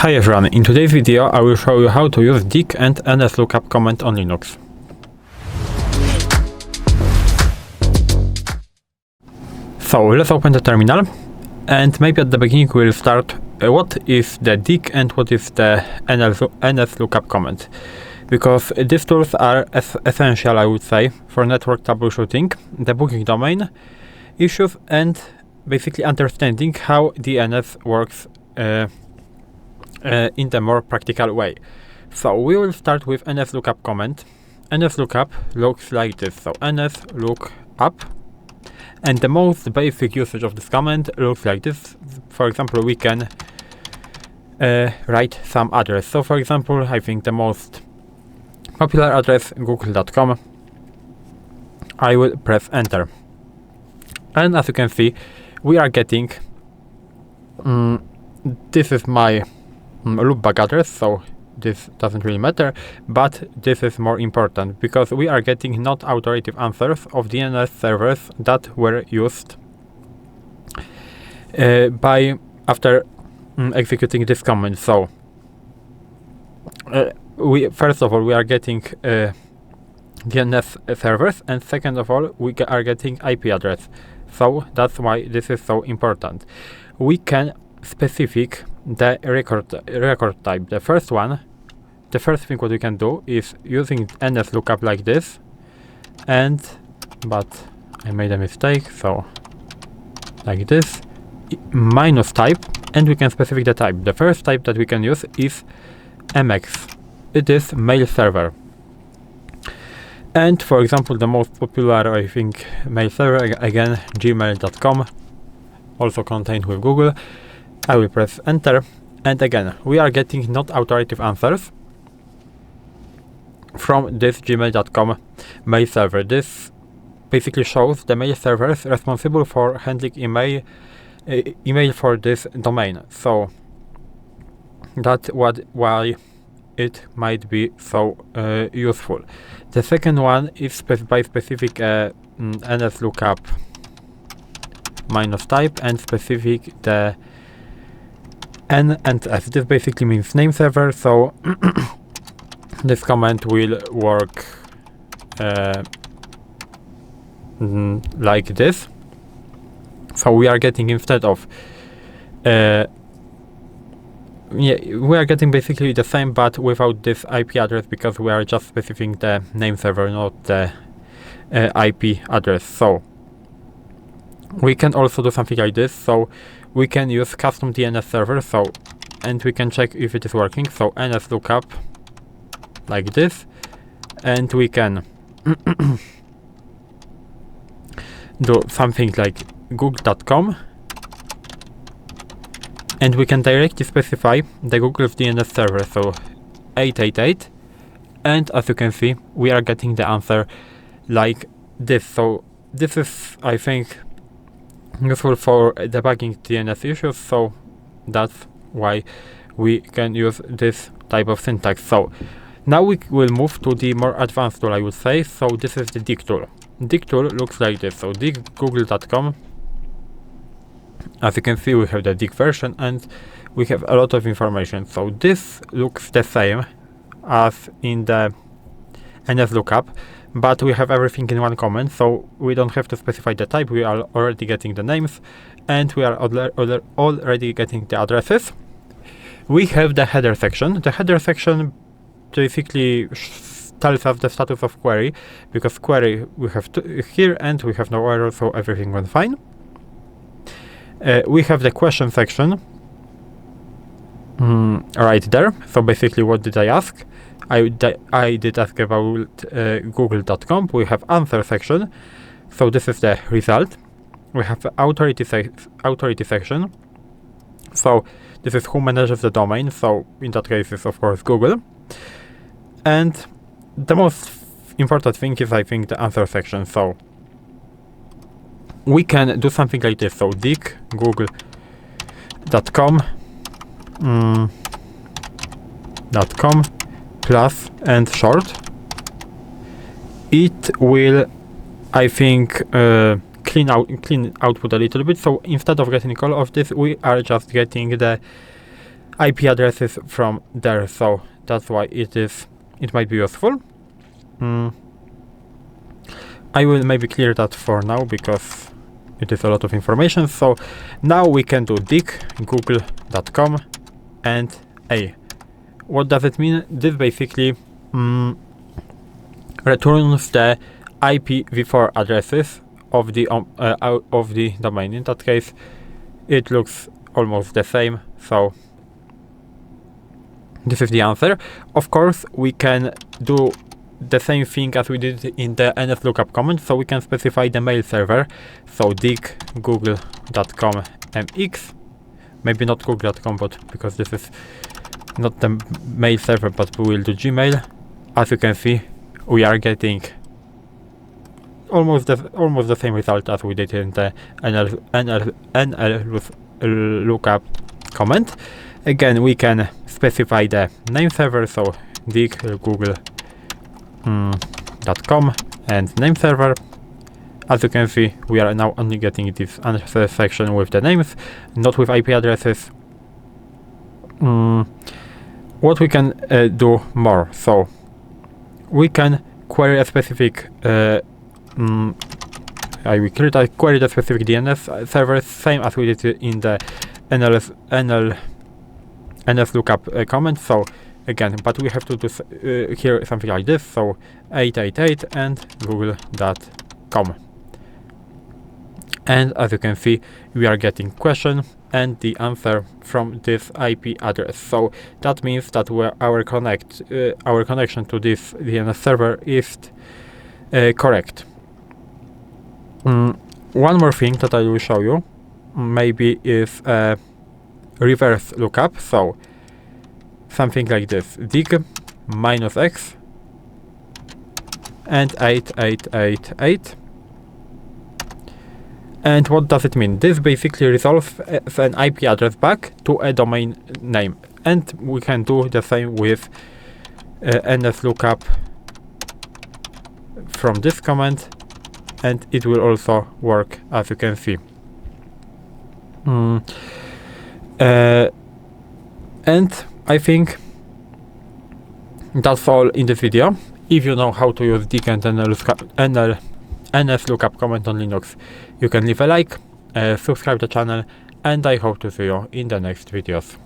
Hi everyone, in today's video I will show you how to use dig and nslookup command on Linux. So let's open the terminal, and maybe at the beginning we'll start what is the dig and what is the nslookup command, because these tools are essential, I would say, for network troubleshooting, debugging domain issues, and basically understanding how DNS works in the more practical way. So we will start with nslookup command. nslookup looks like this, so nslookup, and the most basic usage of this command looks like this. For example, we can write some address. So for example, I think the most popular address, google.com. I will press enter, and as you can see, we are getting this is my loopback address, so this doesn't really matter, but this is more important because we are getting not authoritative answers of DNS servers that were used after executing this command. So we first of all we are getting DNS servers, and second of all we are getting IP address. So that's why this is so important. We can specific the record type. The first thing what we can do is using nslookup like this, but I made a mistake, so like this, minus type, and we can specify the type. The first type that we can use is MX. It is mail server. And for example, the most popular, I think, mail server, again, gmail.com, also contained with Google. I will press enter, and again we are getting not authoritative answers from this gmail.com mail server. This basically shows the mail servers responsible for handling email for this domain. So that's why it might be so useful. The second one is by specific nslookup minus type and specific the N and S. This basically means name server, so this command will work like this. So we are getting, instead of we are getting basically the same but without this IP address, because we are just specifying the name server, not the IP address. So we can also do something like this. So we can use custom DNS server, and we can check if it is working. So nslookup like this, and we can do something like google.com, and we can directly specify the Google's DNS server, so 888, and as you can see, we are getting the answer like this. So this is, I think, useful for debugging DNS issues, so that's why we can use this type of syntax. So now we will move to the more advanced tool, I would say. So this is the dig tool. Dig tool looks like this, so dig google.com. As you can see, we have the dig version and we have a lot of information. So this looks the same as in the nslookup, but we have everything in one command, so we don't have to specify the type. We are already getting the names, and we are already getting the addresses. We have the header section. The header section basically tells us the status of query, because query we have here and we have no error, so everything went fine. We have the question section right there. So basically, what did I ask? I did ask about google.com. We have answer section, so this is the result. We have authority section, so this is who manages the domain, so in that case is of course Google. And the most important thing is, I think, the answer section. So we can do something like this, so dig google.com .com plus and short. It will, I think, clean output a little bit. So instead of getting all of this, we are just getting the IP addresses from there, so that's why it might be useful. I will maybe clear that for now because it is a lot of information. So now we can do dig google.com and what does it mean? This basically returns the IPv4 addresses of the domain. In that case, it looks almost the same. So this is the answer. Of course, we can do the same thing as we did in the nslookup command, so we can specify the mail server. So dig google.com mx, maybe not google.com, but because this is not the mail server, but we will do Gmail. As you can see, we are getting almost the same result as we did in the nslookup command. Again, we can specify the name server, so dig google.com and name server. As you can see, we are now only getting this answer section with the names, not with IP addresses. What we can do more, so we can query a specific query the specific DNS server, same as we did in the nslookup command. So again, but we have to do here something like this, so 888 and google.com. And as you can see, we are getting question and the answer from this IP address. So that means that our connection to this DNS server is correct. One more thing that I will show you maybe is a reverse lookup. So something like this: dig -x and 8888. And what does it mean? This basically resolves an IP address back to a domain name, and we can do the same with nslookup from this command, and it will also work, as you can see. And I think that's all in this video. If you know how to use dig and nslookup command on Linux, you can leave a like, subscribe to the channel, and I hope to see you in the next videos.